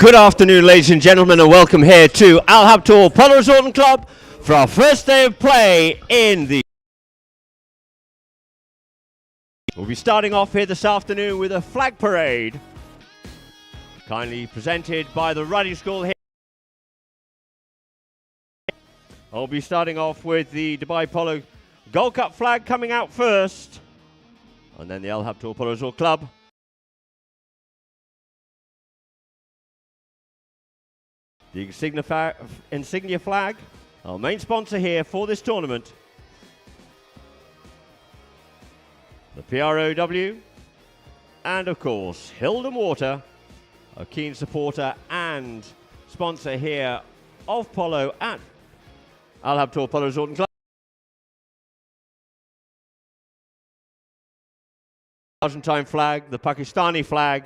Good afternoon, ladies and gentlemen, and welcome here to Habtoor Polo Resort and Club for our first day of play in the... We'll be starting off here this afternoon with a flag parade, kindly presented by the riding school here. I'll be starting off with the Dubai Polo Gold Cup flag coming out first, and then the Habtoor Polo Resort Club. The insignia flag, our main sponsor here for this tournament. The PROW, and of course, Hilden Water, a keen supporter and sponsor here of Polo at Habtoor Polo Resort and Club. Argentine flag, the Pakistani flag,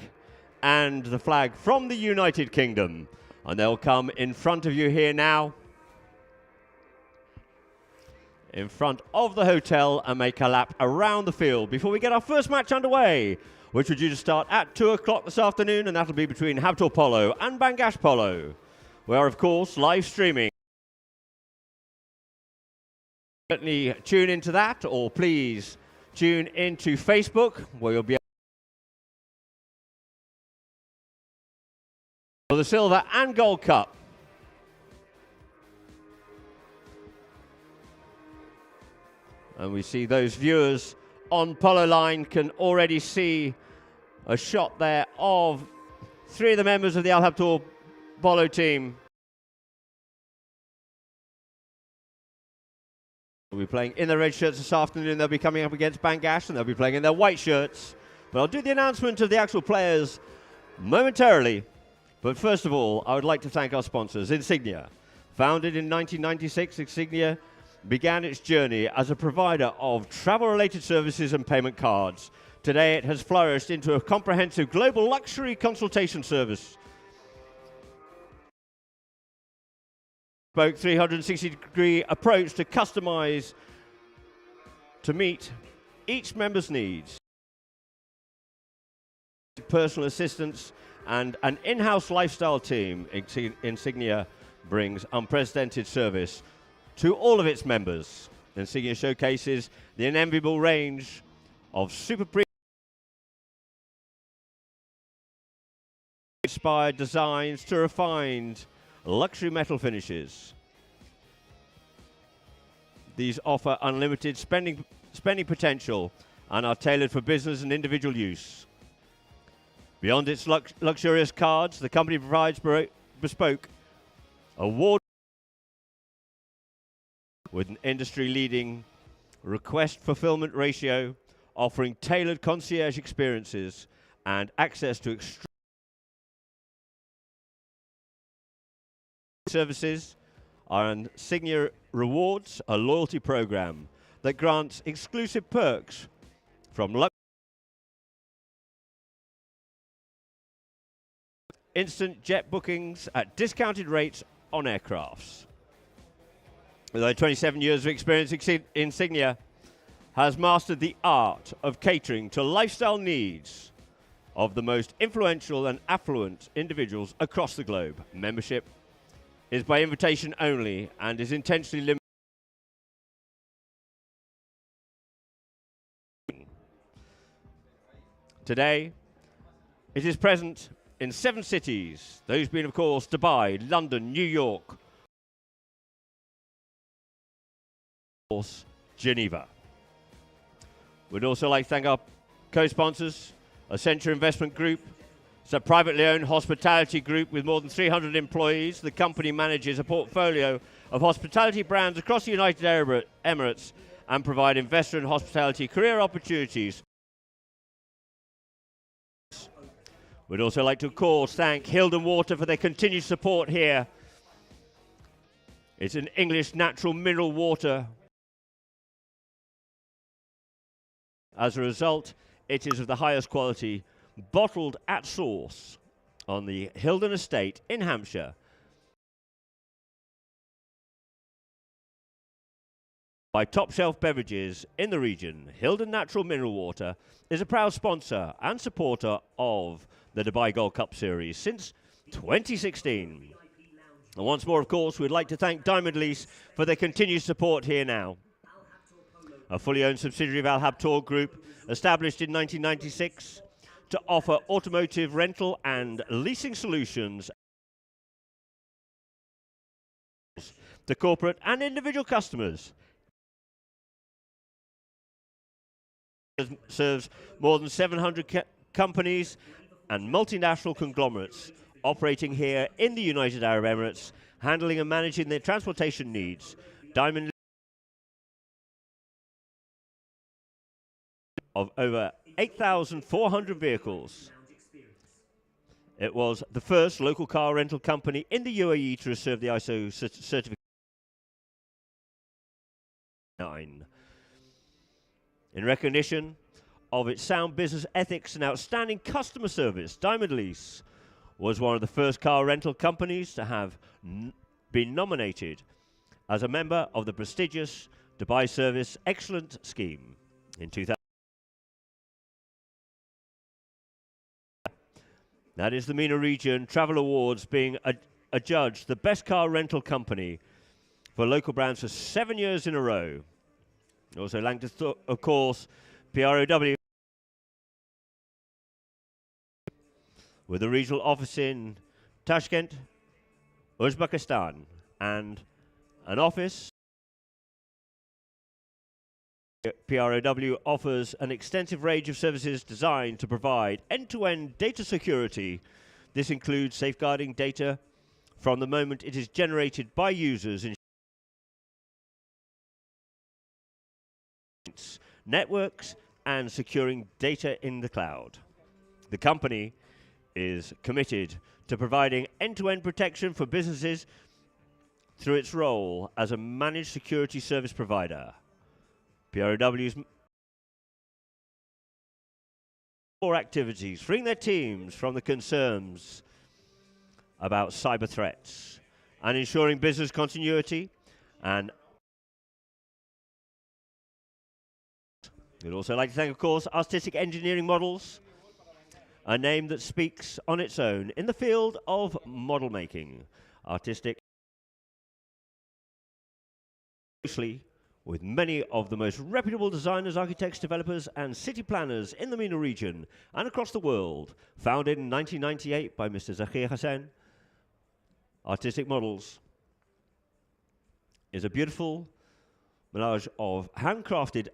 and the flag from the United Kingdom. And they'll come in front of you here now, in front of the hotel, and make a lap around the field before we get our first match underway, which we're due to start at 2 o'clock this afternoon, and that'll be between Habtoor Polo and Bangash Polo. We are, of course, live streaming. Certainly tune into that, or please tune into Facebook, where you'll be for the Silver and Gold Cup. And we see those viewers on Polo Line can already see a shot there of 3 of the members of the Habtoor Polo team. They'll be playing in their red shirts this afternoon. They'll be coming up against Bangash, and they'll be playing in their white shirts. But I'll do the announcement of the actual players momentarily. But first of all, I would like to thank our sponsors, Insignia. Founded in 1996, Insignia began its journey as a provider of travel-related services and payment cards. Today, it has flourished into a comprehensive global luxury consultation service. Spoke 360-degree approach to customize to meet each member's needs. Personal assistance and an in-house lifestyle team. Insignia brings unprecedented service to all of its members. Insignia showcases the unenviable range of super premium inspired designs to refined luxury metal finishes. These offer unlimited spending potential and are tailored for business and individual use. Beyond its luxurious cards, the company provides bespoke award with an industry-leading request fulfillment ratio, offering tailored concierge experiences and access to extreme services. Our Insignia Rewards, a loyalty program that grants exclusive perks from instant jet bookings at discounted rates on aircrafts. With over 27 years of experience, Insignia has mastered the art of catering to lifestyle needs of the most influential and affluent individuals across the globe. Membership is by invitation only and is intentionally limited. Today, it is present in 7 cities, those being, of course, Dubai, London, New York, of course, Geneva. We'd also like to thank our co-sponsors, Accenture Investment Group. It's a privately owned hospitality group with more than 300 employees. The company manages a portfolio of hospitality brands across the United Arab Emirates and provide investor and hospitality career opportunities. We'd also like to, of course, thank Hilden Water for their continued support here. It's an English natural mineral water. As a result, it is of the highest quality, bottled at source on the Hilden estate in Hampshire. By top shelf beverages in the region, Hilden Natural Mineral Water is a proud sponsor and supporter of the Dubai Gold Cup Series since 2016. And once more, of course, we'd like to thank Diamond Lease for their continued support here now. A fully owned subsidiary of Habtoor Group, established in 1996 to offer automotive rental and leasing solutions to corporate and individual customers. It serves more than 700 companies and multinational conglomerates operating here in the United Arab Emirates, handling and managing their transportation needs. Diamond of over 8,400 vehicles. It was the first local car rental company in the UAE to receive the ISO certificate 9. In recognition of its sound business ethics and outstanding customer service, Diamond Lease was one of the first car rental companies to have been nominated as a member of the prestigious Dubai Service Excellent Scheme in 2000. That is the MENA Region Travel Awards being adjudged the best car rental company for local brands for 7 years in a row. Also ranked, of course, PROW with a regional office in Tashkent, Uzbekistan, and an office. PROW offers an extensive range of services designed to provide end-to-end data security. This includes safeguarding data from the moment it is generated by users in networks and securing data in the cloud. The company is committed to providing end-to-end protection for businesses through its role as a managed security service provider. PROW's core activities freeing their teams from the concerns about cyber threats and ensuring business continuity. And we'd also like to thank, of course, Artistic Engineering Models, a name that speaks on its own in the field of model making. Artistic closely with many of the most reputable designers, architects, developers, and city planners in the MENA region and across the world. Founded in 1998 by Mr. Zakir Hassan, Artistic Models is a beautiful melange of handcrafted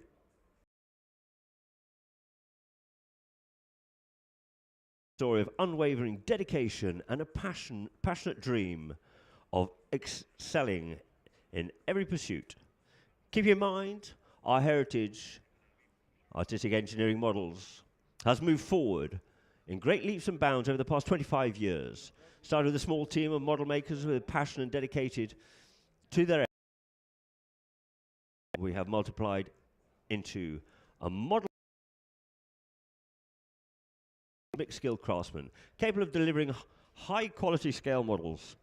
story of unwavering dedication and a passionate dream of excelling in every pursuit. Keep in mind, our heritage, Artistic Engineering Models, has moved forward in great leaps and bounds over the past 25 years. Started with a small team of model makers with passion and dedicated to their we have multiplied into a model mixed skilled craftsman capable of delivering high quality scale models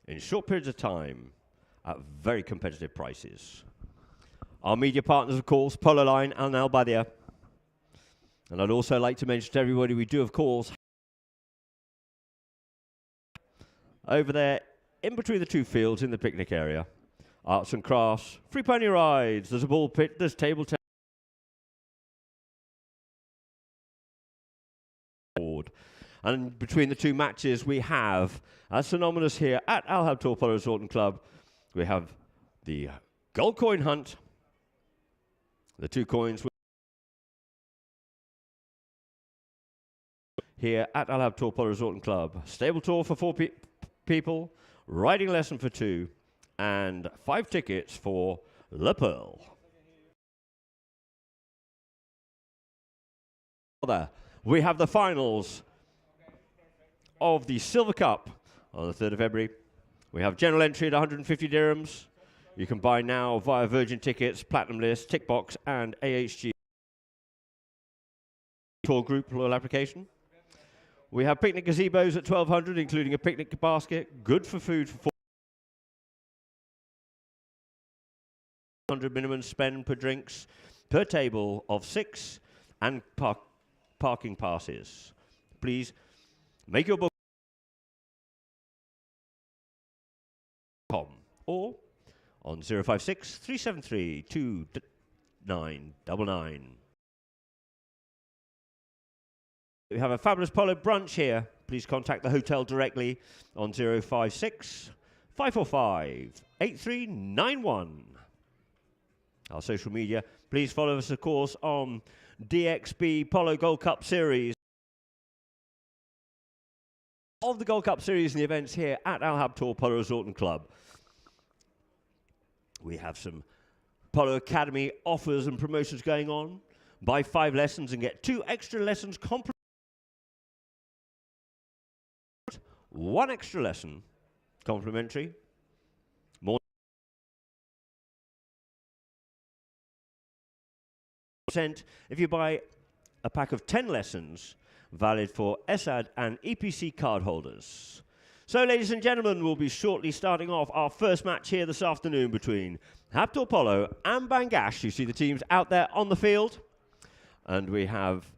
in short periods of time at very competitive prices. Our media partners, of course, Polo Line and Al Badia. And I'd also like to mention to everybody we do, of course, over there in between the two fields in the picnic area, arts and crafts, free pony rides, there's a ball pit, there's table tennis. And between the two matches we have, as synonymous here at Al Habtoor Polo Resort and Club, we have the gold coin hunt. The two coins here at Al Habtoor Polo Resort and Club. Stable tour for 4 people, riding lesson for 2, and 5 tickets for Le Pearl. We have the finals of the Silver Cup on the 3rd of February. We have general entry at 150 dirhams. You can buy now via Virgin Tickets, Platinum List, Tickbox, and AHG tour group loyal application. We have picnic gazebos at 1,200, including a picnic basket, good for food for 400 minimum spend per drinks per table of 6, and parking passes. Please make your book. or on 056 373 2999. We have a fabulous polo brunch here. Please contact the hotel directly on 056 545 8391. Our social media, please follow us, of course, on DXB Polo Gold Cup Series. Of the Gold Cup Series and the events here at Al Habtoor Polo Resort and Club. We have some Polo Academy offers and promotions going on. Buy 5 lessons and get 2 extra lessons complimentary. 1 extra lesson complimentary. More % if you buy a pack of 10 lessons, valid for SAD and EPC card holders. So, ladies and gentlemen, we'll be shortly starting off our first match here this afternoon between Habtoor Polo and Bangash. You see the teams out there on the field. And we have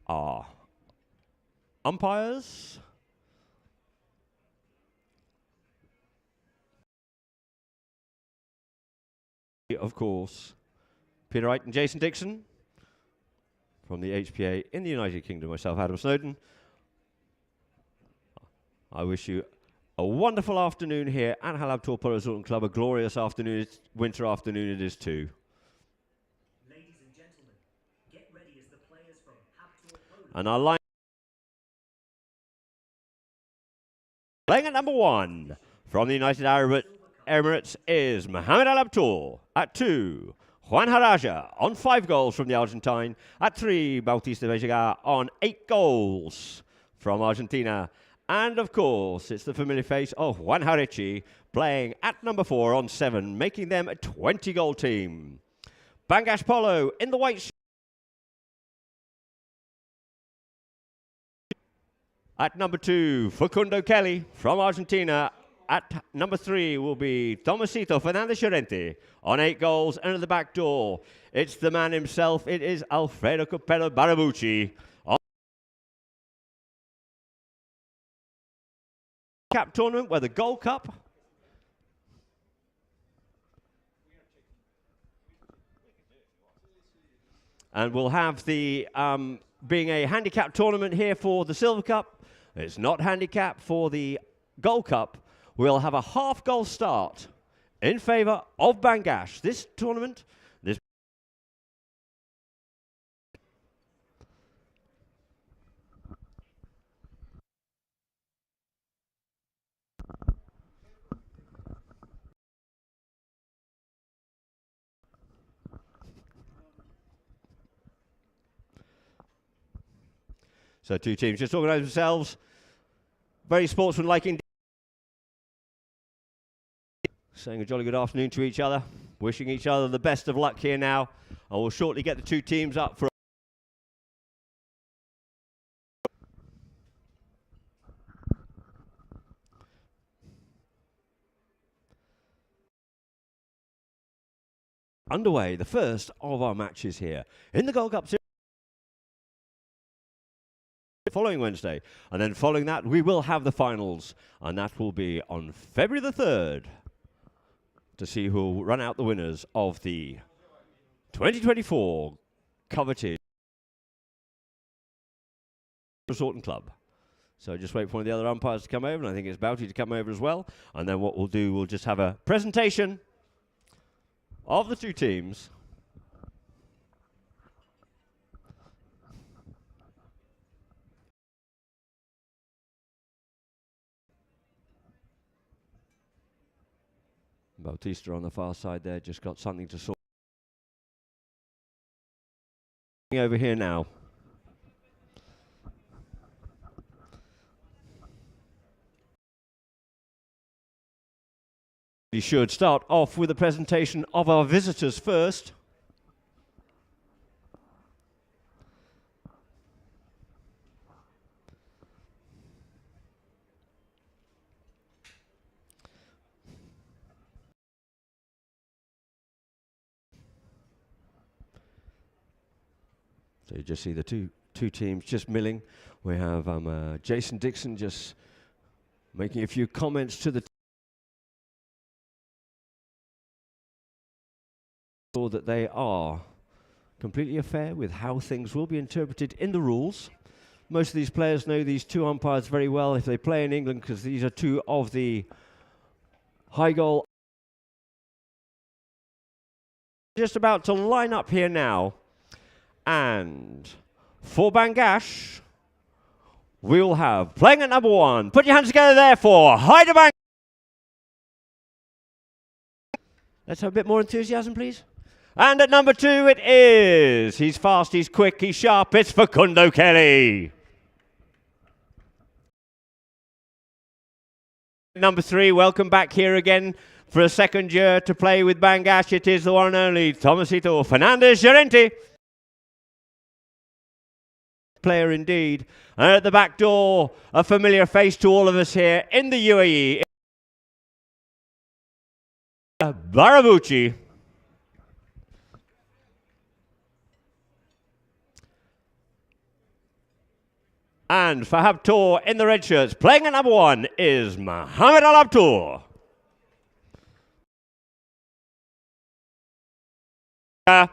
our umpires. Of course, Peter Wright and Jason Dixon from the HPA in the United Kingdom, myself, Adam Snowden. I wish you a wonderful afternoon here at Al Habtoor Polo Resort and Club. A glorious afternoon, winter afternoon it is too. Ladies and gentlemen, get ready as the players from Habtoor Polo. And our line playing at number 1 from the United Arab Emirates is Mohamed Al Habtoor. At 2, Juan Haraja on 5 goals from the Argentine. At 3, Bautista Vega on 8 goals from Argentina. And of course, it's the familiar face of Juan Harichi playing at number 4 on 7, making them a 20-goal team. Bangash Polo in the white shirt. At number 2, Facundo Kelly from Argentina. At number 3 will be Tomasito Fernandez Llorente on 8 goals. And at the back door, it's the man himself. It is Alfredo Capello Barabucci. Cup tournament where the Gold Cup and we'll have the being a handicap tournament here for the Silver Cup. It's not handicap for the Gold Cup. We'll have a half goal start in favor of Bangash. This tournament, this so 2 teams just organise themselves. Very sportsmanlike indeed. Saying a jolly good afternoon to each other. Wishing each other the best of luck here now. I will shortly get the 2 teams up for underway. The first of our matches here in the Gold Cup Series. Following Wednesday, and then following that we will have the finals, and that will be on February the 3rd to see who will run out the winners of the 2024 coveted Resort and Club. So just wait for one of the other umpires to come over, and I think it's Bouty to come over as well, and then what we'll do, we'll just have a presentation of the 2 teams. Bautista on the far side there, just got something to sort. Over here now. We should start off with a presentation of our visitors first. So you just see the two teams just milling. We have Jason Dixon just making a few comments to the sure that they are completely fair with how things will be interpreted in the rules. Most of these players know these two umpires very well if they play in England, because these are two of the high goal. Just about to line up here now. And for Bangash, we'll have, playing at number 1, put your hands together there for Bangash. Let's have a bit more enthusiasm, please. And at number 2 it is. He's fast, he's quick, he's sharp. It's Facundo Kelly. Number 3, welcome back here again for a second year to play with Bangash. It is the one and only Tomasito Fernandez Llorente. Player indeed. And at the back door, a familiar face to all of us here in the UAE. Barabuchi. And for Habtoor in the red shirts, playing at number 1 is Mohamed Al Habtoor. A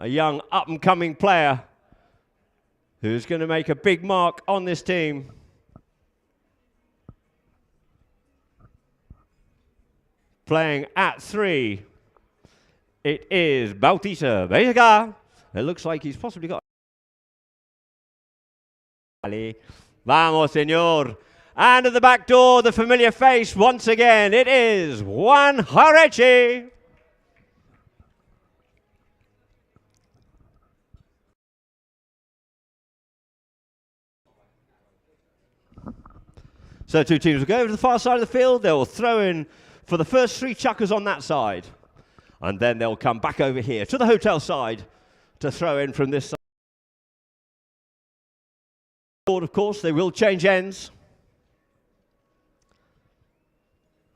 young up-and-coming player who's going to make a big mark on this team. Playing at 3, it is Bautista Vega. It looks like he's possibly got... Vamos, señor. And at the back door, the familiar face once again, it is Juan Harechi. So 2 teams will go over to the far side of the field. They'll throw in for the first 3 chuckers on that side. And then they'll come back over here to the hotel side to throw in from this side. Of course, they will change ends.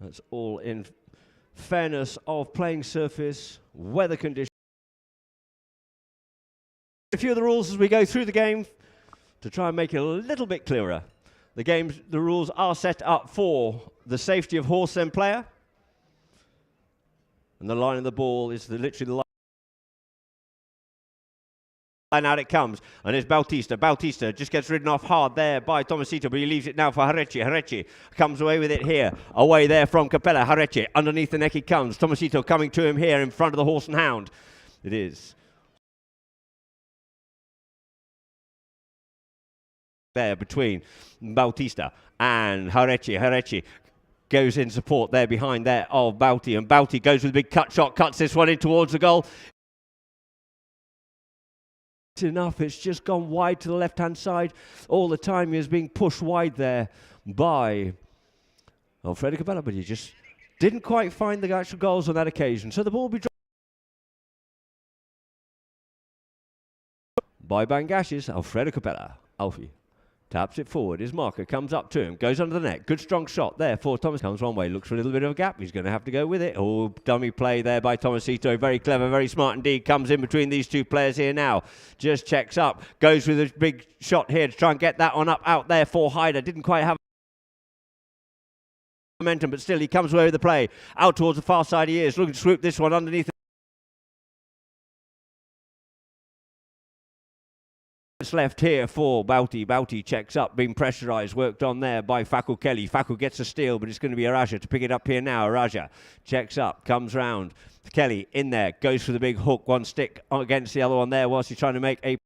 That's all in fairness of playing surface, weather conditions. A few of the rules as we go through the game to try and make it a little bit clearer. The rules are set up for the safety of horse and player. And the line of the ball is literally the line. And out it comes, and it's Bautista. Bautista just gets ridden off hard there by Tomasito, but he leaves it now for Harechi. Harechi comes away with it here, away there from Capella. Harechi, underneath the neck he comes. Tomasito coming to him here in front of the horse and hound. It is there between Bautista and Harechi. Harechi goes in support there behind there of Bauti, and Bauti goes with a big cut shot, cuts this one in towards the goal. Enough, it's just gone wide to the left-hand side. All the time he was being pushed wide there by Alfredo Capella, but he just didn't quite find the actual goals on that occasion. So the ball will be dropped by Bangash's Alfredo Capella. Alfie taps it forward. His marker comes up to him, goes under the net. Good strong shot there for Thomas. Comes one way, looks for a little bit of a gap. He's going to have to go with it. Oh, dummy play there by Tomasito. Very clever, very smart indeed. Comes in between these 2 players here now. Just checks up. Goes with a big shot here to try and get that one up out there for Hyder. Didn't quite have momentum, but still he comes away with the play. Out towards the far side he is. Looking to swoop this one underneath. It's left here for Bauti. Bauti checks up, being pressurised, worked on there by Fakul Kelly. Fakul gets a steal, but it's going to be Araja to pick it up here now. Araja checks up, comes round. Kelly in there, goes for the big hook, one stick against the other one there whilst he's trying to make a...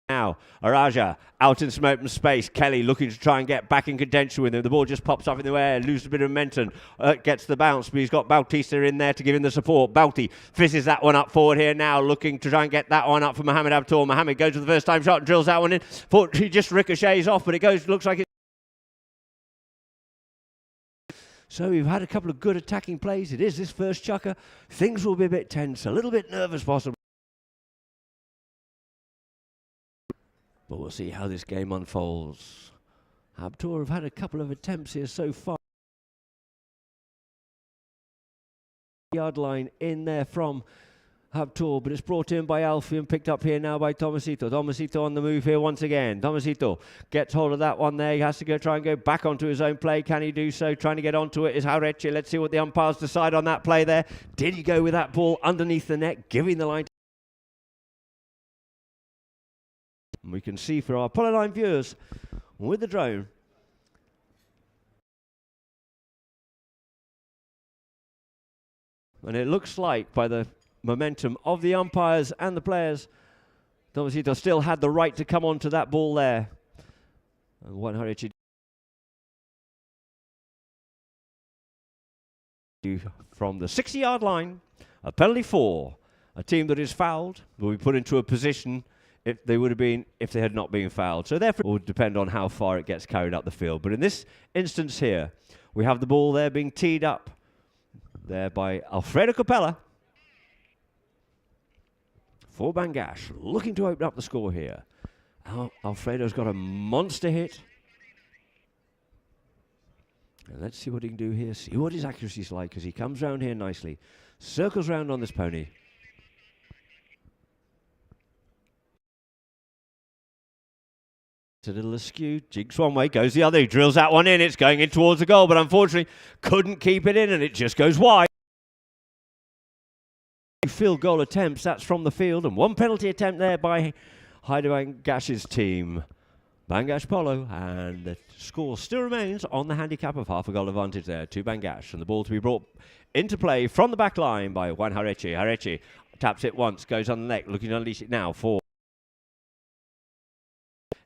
Now, Araja out in some open space. Kelly looking to try and get back in contention with him. The ball just pops up in the air, loses a bit of momentum, gets the bounce, but he's got Bautista in there to give him the support. Bauti fizzes that one up forward here now, looking to try and get that one up for Mohamed Habtoor. Mohamed goes for the first time shot and drills that one in. He just ricochets off, but it goes, looks like it. So we've had a couple of good attacking plays. It is this first chucker. Things will be a bit tense, a little bit nervous possibly. But we'll see how this game unfolds. Habtoor have had a couple of attempts here so far. Yard line in there from Habtoor, but it's brought in by Alfie and picked up here now by Tomasito. Tomasito on the move here once again. Tomasito gets hold of that one there. He has to try and go back onto his own play. Can he do so? Trying to get onto it is Hareche. Let's see what the umpires decide on that play there. Did he go with that ball underneath the net, giving the line? And we can see for our Polo line viewers with the drone. And it looks like by the momentum of the umpires and the players, Tomasito still had the right to come onto that ball there. And Juan Hareche from the 60-yard line, a penalty for a team that is fouled will be put into a position if they would have been if they had not been fouled. So therefore it will depend on how far it gets carried up the field. But in this instance here, we have the ball there being teed up there by Alfredo Capella for Bangash, looking to open up the score here. Alfredo's got a monster hit. And let's see what he can do here, see what his accuracy is like as he comes round here nicely. Circles round on this pony. It's a little askew, jigs one way, goes the other, he drills that one in, it's going in towards the goal, but unfortunately couldn't keep it in and it just goes wide. Field goal attempts, that's from the field, and one penalty attempt there by Bangash's team. Bangash Polo, and the score still remains on the handicap of half a goal advantage there to Bangash, and the ball to be brought into play from the back line by Juan Hareche. Hareche taps it once, goes on the neck, looking to unleash it now for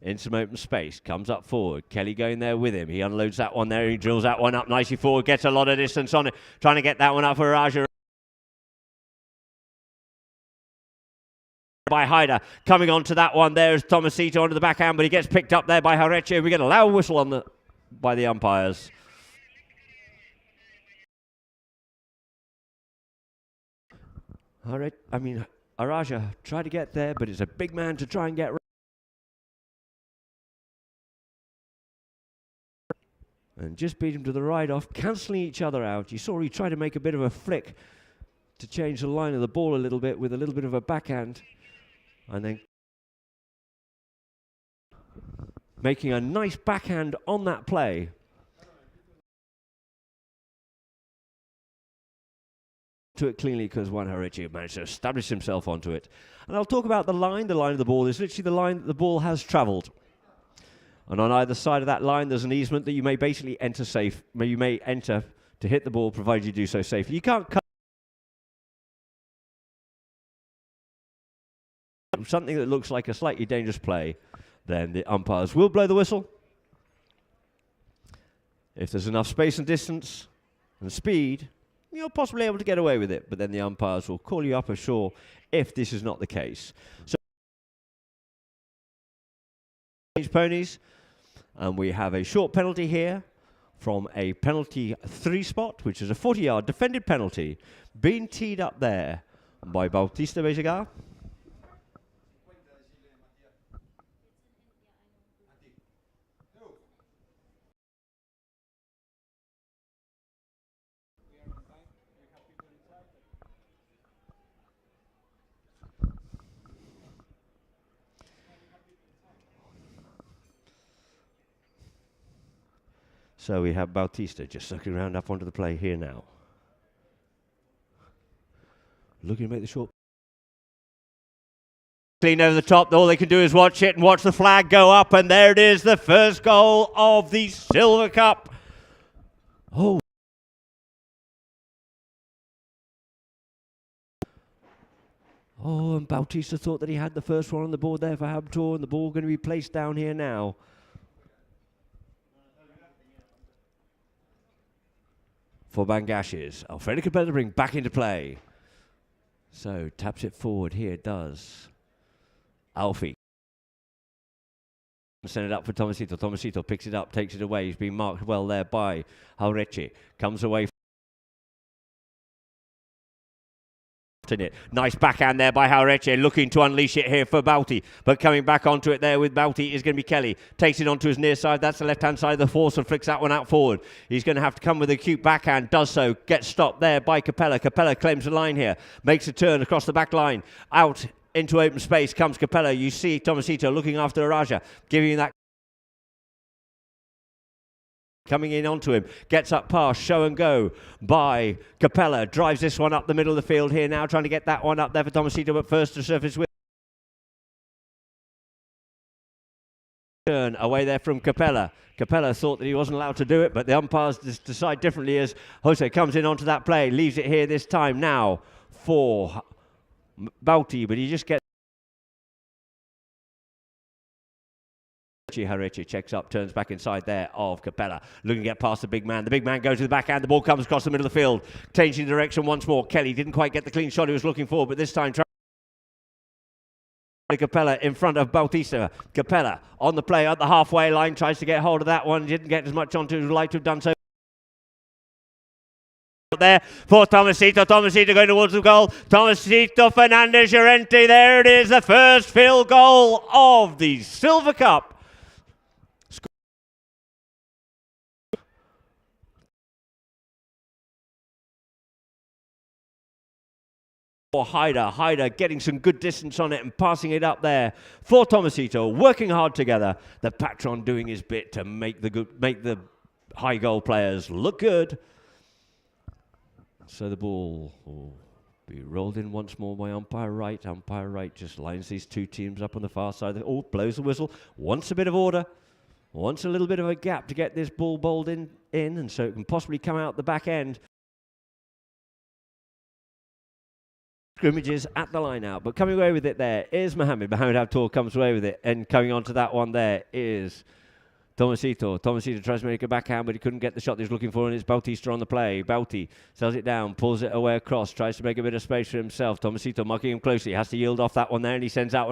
in some open space, comes up forward. Kelly going there with him. He unloads that one there. He drills that one up nicely forward. Gets a lot of distance on it. Trying to get that one up for Raja. By Hyder. Coming on to that one. There's Tomasito onto the backhand, but he gets picked up there by Hareche. We get a loud whistle on by the umpires. Araja tried to get there, but it's a big man to try and get. And just beat him to the right off, cancelling each other out. You saw he tried to make a bit of a flick to change the line of the ball a little bit with a little bit of a backhand. And then making a nice backhand on that play. To it cleanly because Juan Hareche managed to establish himself onto it. And I'll talk about the line. The line of the ball is literally the line that the ball has travelled. And on either side of that line, there's an easement that you may basically enter safe. You may enter to hit the ball, provided you do so safely. You can't cut something that looks like a slightly dangerous play. Then the umpires will blow the whistle. If there's enough space and distance and speed, you're possibly able to get away with it. But then the umpires will call you up ashore if this is not the case. So ponies. And we have a short penalty here from a penalty 3 spot, which is a 40-yard defended penalty, being teed up there by Bautista Bejagar. So we have Bautista just sucking around up onto the play here now. Looking to make the short. Clean over the top. All they can do is watch it and watch the flag go up. And there it is, the first goal of the Silver Cup. Oh. Oh, and Bautista thought that he had the first one on the board there for Habtoor, and the ball going to be placed down here now. For Bangashes, Alfredo Capella to bring back into play. So taps it forward here, it does. Alfie. Send it up for Tomasito. Tomasito picks it up, takes it away. He's been marked well there by Hareche. Comes away. in it. Nice backhand there by Haureche, looking to unleash it here for Bauti, but coming back onto it there with Bauti is going to be Kelly. Takes it onto his near side, that's the left-hand side of the force, and flicks that one out forward. He's going to have to come with a cute backhand, does so, gets stopped there by Capella. Capella claims the line here, makes a turn across the back line, out into open space comes Capella. You see Tomasito looking after Araja, giving that coming in onto him, gets up past, show and go by Capella, drives this one up the middle of the field here now, trying to get that one up there for Tomasito, but first to surface with turn away there from Capella. Capella thought that he wasn't allowed to do it, but the umpires decide differently as Jose comes in onto that play, leaves it here this time now for Bauti, but he just gets Haureche checks up, turns back inside there of Capella, looking to get past the big man. The big man goes to the backhand, the ball comes across the middle of the field, changing direction once more. Kelly didn't quite get the clean shot he was looking for, but this time Capella in front of Bautista. Capella on the play at the halfway line, tries to get hold of that one, didn't get as much onto as he would like to have done so. There for Tomasito. Tomasito going towards the goal. Tomasito, Fernandez, Llorente. There it is, the first field goal of the Silver Cup. Hyder getting some good distance on it and passing it up there for Tomasito, working hard together. The patron doing his bit to make the high goal players look good. So the ball will be rolled in once more by umpire right. Umpire right just lines these two teams up on the far side. Blows the whistle, wants a bit of order, wants a little bit of a gap to get this ball bowled in, and so it can possibly come out the back end. Scrimmages at the line out, but coming away with it there is Mohamed. Mohamed Habtoor comes away with it, and coming on to that one there is Tomasito. Tomasito tries to make a backhand, but he couldn't get the shot he was looking for, and it's Bautista on the play. Bauti sells it down, pulls it away across, tries to make a bit of space for himself. Tomasito marking him closely, has to yield off that one there, and he sends out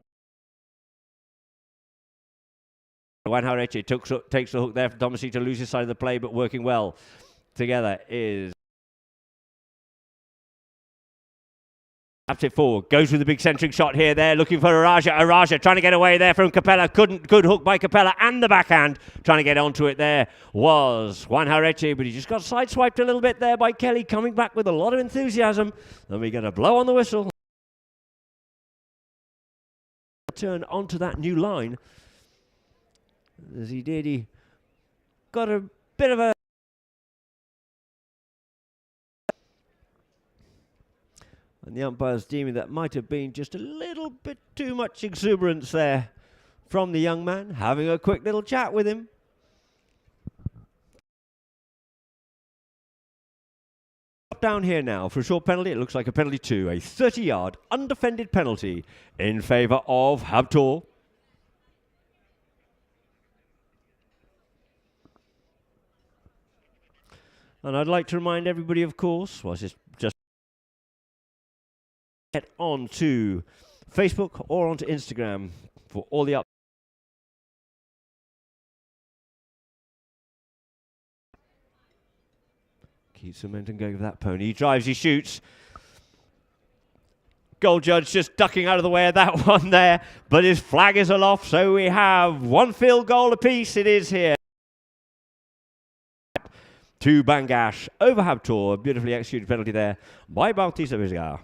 Juan Haureche takes the hook there for Tomasito, loses side of the play, but working well together is taps it forward, goes with the big centering shot here, there, looking for Araja. Araja trying to get away there from Capella. Good hook by Capella, and the backhand trying to get onto it there was Juan Haureche, but he just got sideswiped a little bit there by Kelly, coming back with a lot of enthusiasm. Then we get a blow on the whistle. Turn onto that new line. As he did, he got a bit of a and the umpires deeming that might have been just a little bit too much exuberance there from the young man, having a quick little chat with him. Down here now for a short penalty. It looks like a penalty too, a 30-yard undefended penalty in favour of Habtoor. And I'd like to remind everybody, of course, just get on to Facebook or onto Instagram for all the keeps the momentum going with that pony. He drives, he shoots. Goal judge just ducking out of the way of that one there, but his flag is aloft, so we have one field goal apiece. It is here to Bangash over Habtoor. Beautifully executed penalty there by Bautista Vizgar.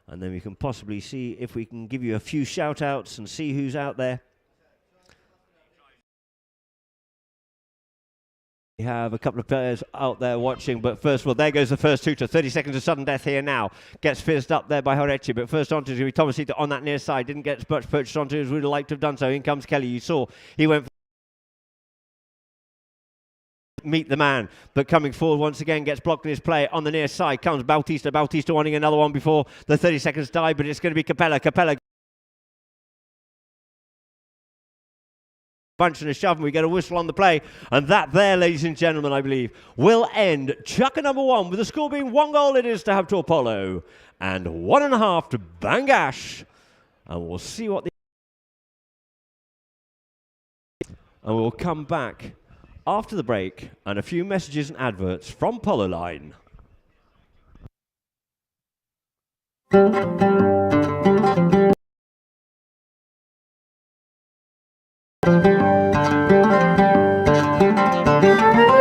And then we can possibly see if we can give you a few shout-outs and see who's out there. We have a couple of players out there watching, but first of all, there goes the first shooter. 30 seconds of sudden death here now. Gets fizzed up there by Haureche, but first onto is Tomasito on that near side. Didn't get as much purchased onto as we'd have liked to have done so. In comes Kelly. You saw he went meet the man, but coming forward once again, gets blocked in his play. On the near side comes Bautista. Bautista wanting another one before the 30 seconds die, but it's going to be Capella. Capella bunch and a shove, and we get a whistle on the play, and that there, ladies and gentlemen, I believe will end chukker number one, with the score being 1 goal it is to Habtoor Polo and 1.5 to Bangash. And we'll see what and we'll come back after the break and a few messages and adverts from Polo Line. Bye.